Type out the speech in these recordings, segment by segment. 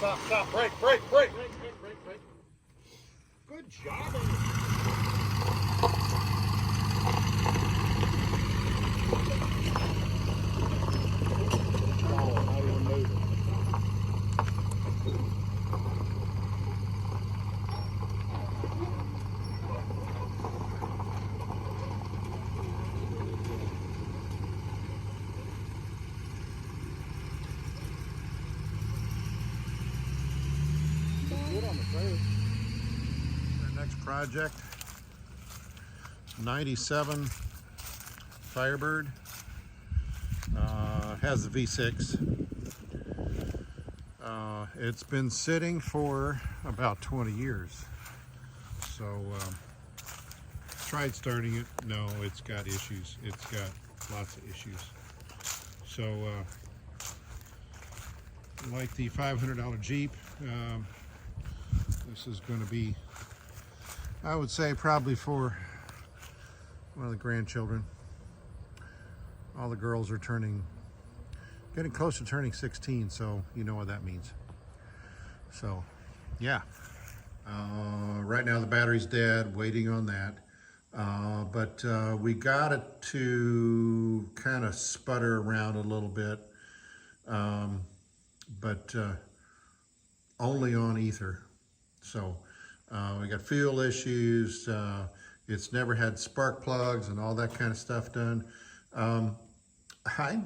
Stop. Break. Good job. Our next project, 97 Firebird, has the V6. It's been sitting for about 20 years. So tried starting it. No, it's got issues. It's got lots of issues. So like the $500 Jeep, this is going to be, I would say, probably for one of the grandchildren. All the girls are getting close to turning 16, so you know what that means. So, yeah. Right now the battery's dead, waiting on that. But we got it to kind of sputter around a little bit, but only on ether. So we got fuel issues. It's never had spark plugs and all that kind of stuff done. I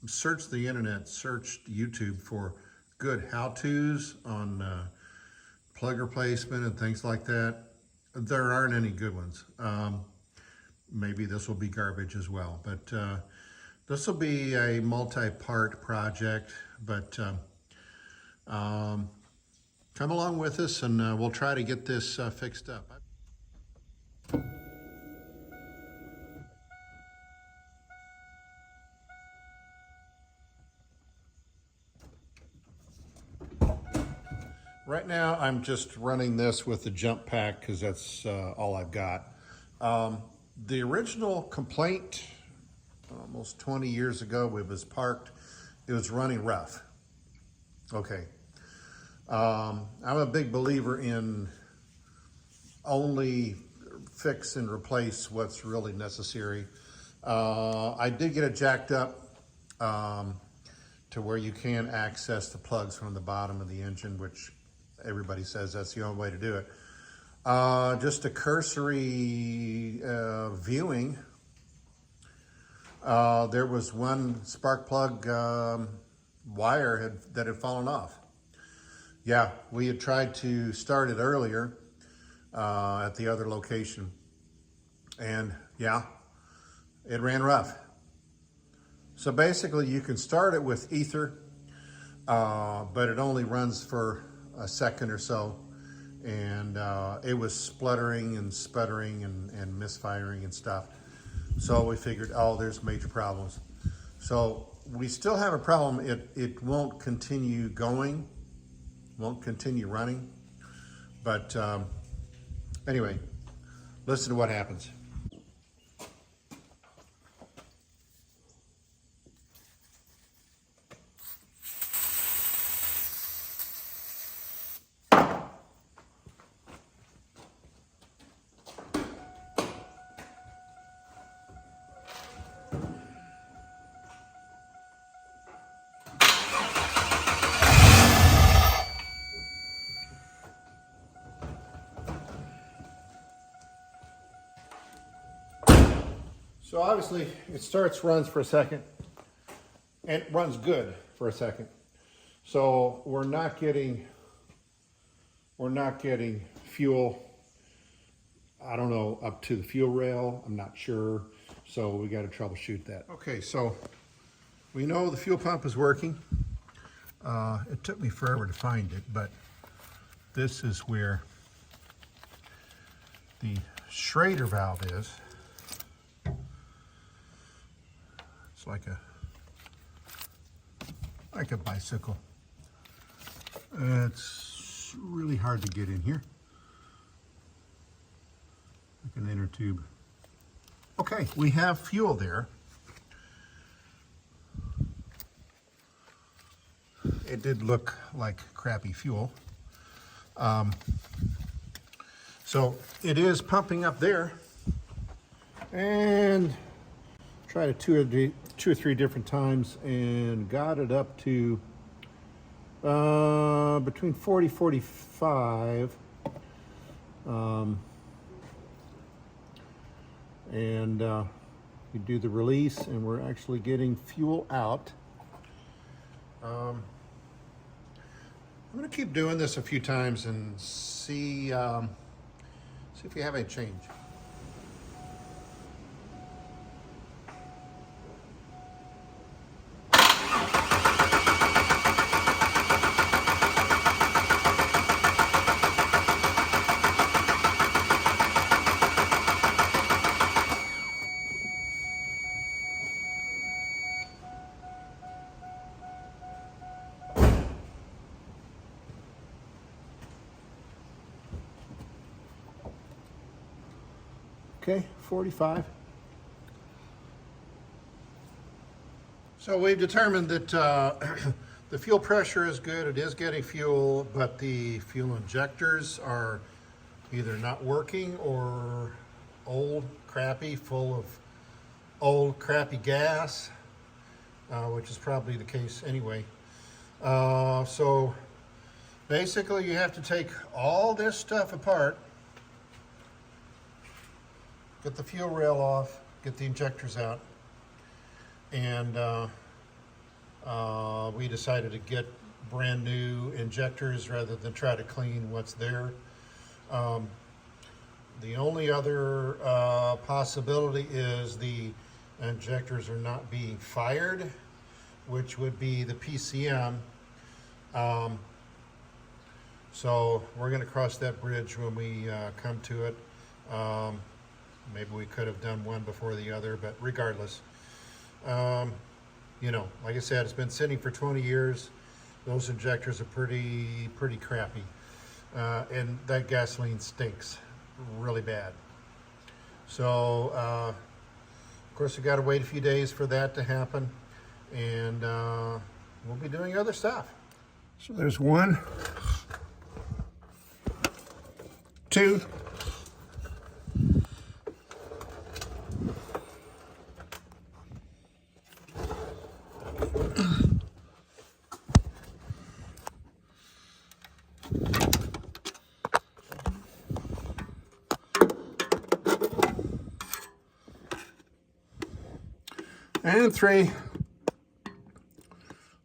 searched the internet, searched YouTube for good how-tos on plug replacement and things like that. There aren't any good ones. Maybe this will be garbage as well, but this will be a multi-part project. But come along with us and we'll try to get this fixed up. Right now, I'm just running this with the jump pack because that's all I've got. The original complaint, almost 20 years ago, it was parked. It was running rough. Okay. I'm a big believer in only fix and replace what's really necessary. I did get it jacked up to where you can access the plugs from the bottom of the engine, which everybody says that's the only way to do it. Just a cursory viewing. There was one spark plug wire that had fallen off. Yeah, we had tried to start it earlier at the other location, and yeah, it ran rough. So basically you can start it with ether, but it only runs for a second or so, and it was spluttering and sputtering and misfiring and stuff. So we figured, oh, there's major problems. So we still have a problem. It won't continue going, won't continue running. But anyway, listen to what happens. So obviously it runs for a second, and it runs good for a second. So we're not getting fuel, I don't know, up to the fuel rail. I'm not sure. So we got to troubleshoot that. Okay, so we know the fuel pump is working. It took me forever to find it, but this is where the Schrader valve is. It's like a bicycle. It's really hard to get in here. Like an inner tube. Okay, we have fuel there. it did look like crappy fuel. So it is pumping up there, and tried it two or three different times and got it up to between 40, 45. And you do the release, and we're actually getting fuel out. I'm going to keep doing this a few times and see if we have any change. Okay, 45. So we've determined that the fuel pressure is good. It is getting fuel, but the fuel injectors are either not working or old, crappy, full of old, crappy gas, which is probably the case anyway. So basically you have to take all this stuff apart, get the fuel rail off, get the injectors out, and we decided to get brand new injectors rather than try to clean what's there. The only other possibility is the injectors are not being fired, which would be the PCM. So we're going to cross that bridge when we come to it. Maybe we could have done one before the other, but regardless, you know, like I said, it's been sitting for 20 years. Those injectors are pretty crappy, and that gasoline stinks really bad. So, of course, we got to wait a few days for that to happen, and we'll be doing other stuff. So there's 1, 2. And 3.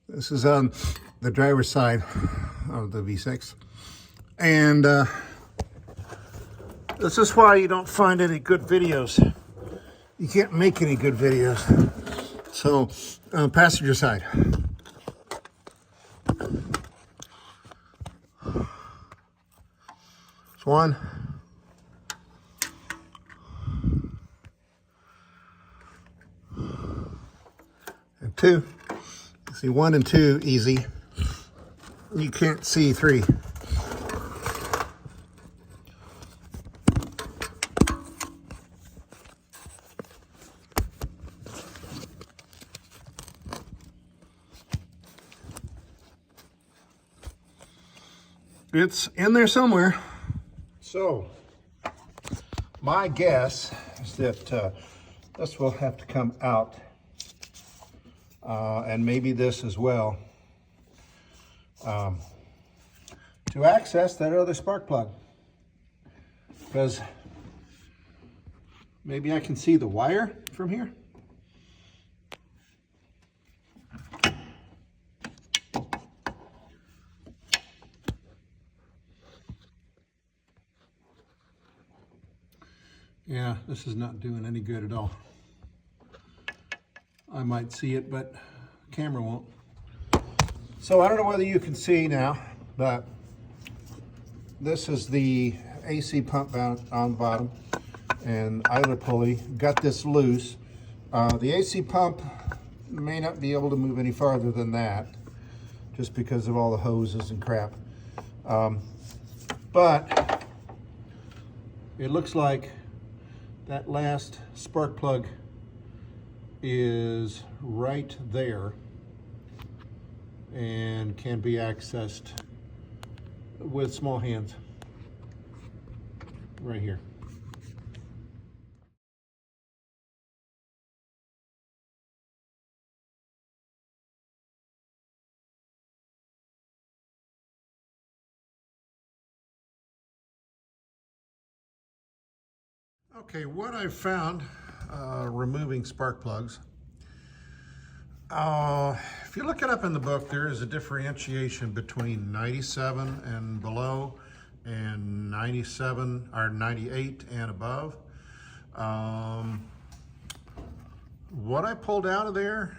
This is on the driver's side of the V6. And this is why you don't find any good videos. You can't make any good videos. So, passenger side. It's 1. And 2. You see 1 and 2 easy. You can't see 3. It's in there somewhere. So, my guess is that this will have to come out, and maybe this as well, to access that other spark plug. Because maybe I can see the wire from here. Yeah, this is not doing any good at all. I might see it, but the camera won't. So I don't know whether you can see now, but this is the AC pump on the bottom and idler pulley. Got this loose. The AC pump may not be able to move any farther than that, just because of all the hoses and crap. But it looks like that last spark plug is right there. and can be accessed with small hands right here. Okay, what I've found removing spark plugs, if you look it up in the book, there is a differentiation between 97 and below and 97 or 98 and above. What I pulled out of there,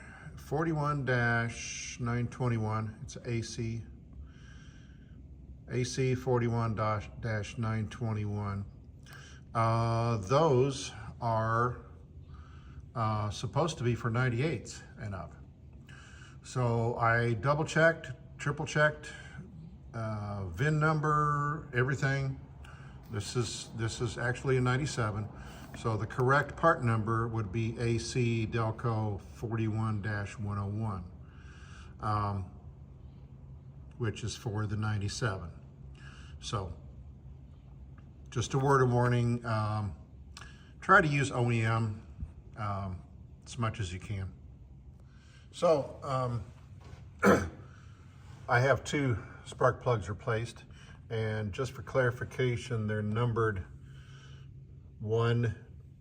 41-921, it's AC 41-921. Those are supposed to be for 98s and up. So I double checked, triple checked, VIN number, everything. This is actually a 97. So the correct part number would be AC Delco 41-101, which is for the 97. So just a word of warning, try to use OEM as much as you can. So I have 2 spark plugs replaced, and just for clarification, they're numbered 1,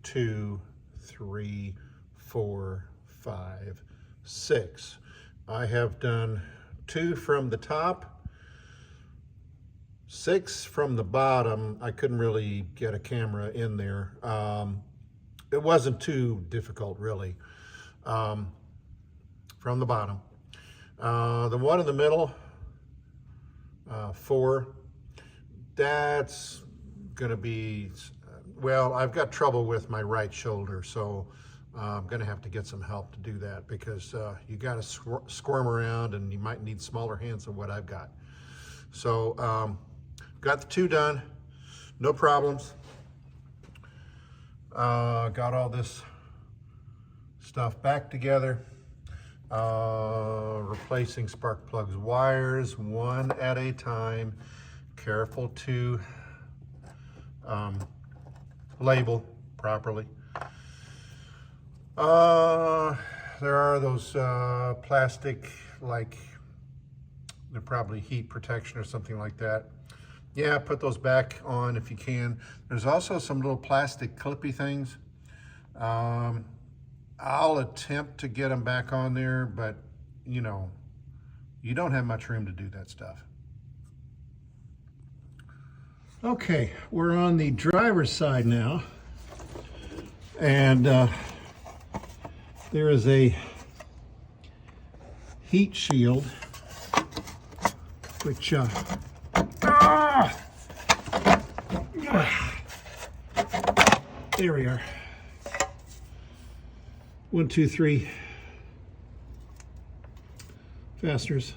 2, 3, 4, 5, 6. I have done 2 from the top, 6 from the bottom. I couldn't really get a camera in there. It wasn't too difficult, really. From the bottom. The one in the middle, 4, that's gonna be, well, I've got trouble with my right shoulder, so I'm gonna have to get some help to do that, because you gotta squirm around and you might need smaller hands than what I've got. So got the 2 done, no problems. Got all this stuff back together. Replacing spark plugs wires one at a time. Careful to label properly. There are those plastic, like they're probably heat protection or something like that. Yeah, put those back on if you can. There's also some little plastic clippy things. I'll attempt to get them back on there, but you know, you don't have much room to do that stuff. Okay, we're on the driver's side now, and there is a heat shield, which there we are. 1, 2, 3 fasteners,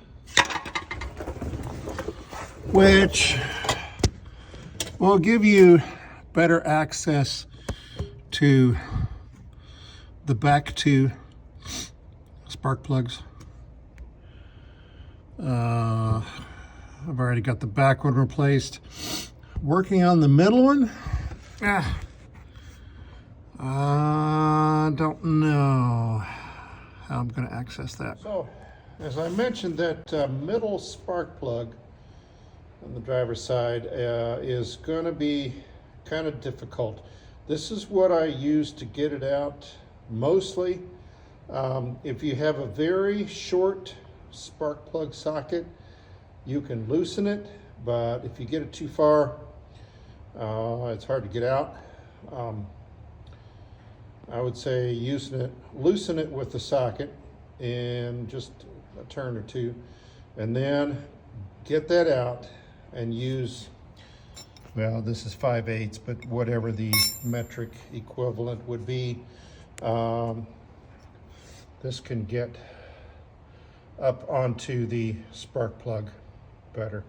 which will give you better access to the back 2 spark plugs. I've already got the back one replaced. Working on the middle one, I don't know how I'm going to access that. So, as I mentioned, that middle spark plug on the driver's side is going to be kind of difficult. This is what I use to get it out mostly. If you have a very short spark plug socket, you can loosen it, but if you get it too far, it's hard to get out. I would say loosen it with the socket in just a turn or 2, and then get that out and use, well, this is 5/8, but whatever the metric equivalent would be. This can get up onto the spark plug better.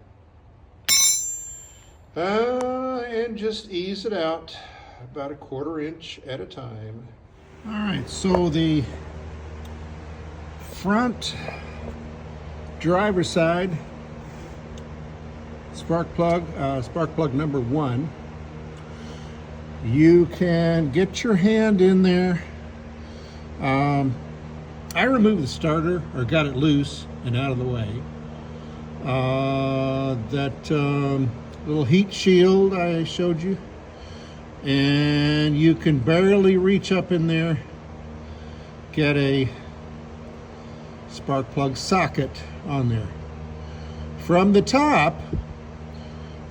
And just ease it out about a 1/4 inch at a time. All right, so the front driver's side spark plug number 1. You can get your hand in there. I removed the starter, or got it loose and out of the way. That little heat shield I showed you, and you can barely reach up in there, get a spark plug socket on there. From the top,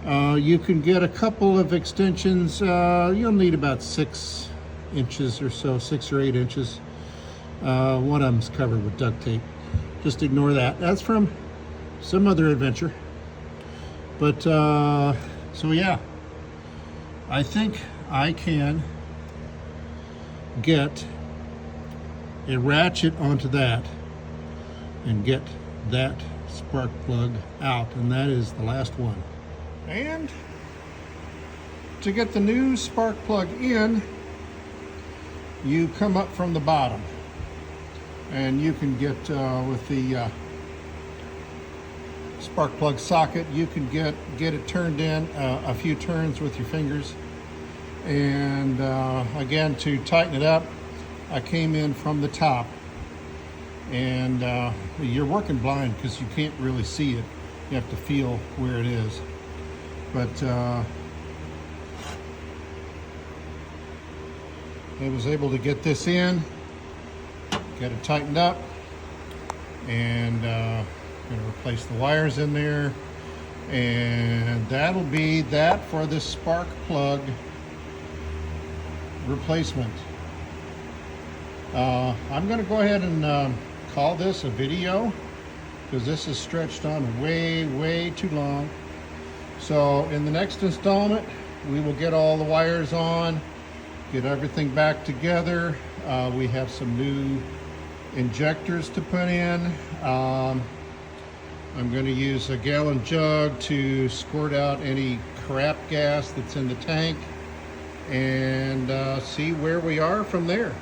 you can get a couple of extensions. You'll need about 6 inches or so, 6 or 8 inches. One of them's covered with duct tape. Just ignore that. That's from some other adventure. But, so yeah, I think I can get a ratchet onto that and get that spark plug out, and that is the last one. And to get the new spark plug in, you come up from the bottom, and you can get with the spark plug socket, you can get it turned in a few turns with your fingers. And again, to tighten it up, I came in from the top, and you're working blind because you can't really see it. You have to feel where it is. But I was able to get this in, get it tightened up, and I'm going to replace the wires in there, and that'll be that for this spark plug replacement. I'm going to go ahead and call this a video, because this is stretched on way too long. So in the next installment, we will get all the wires on, get everything back together. We have some new injectors to put in. I'm going to use a gallon jug to squirt out any crap gas that's in the tank, and see where we are from there.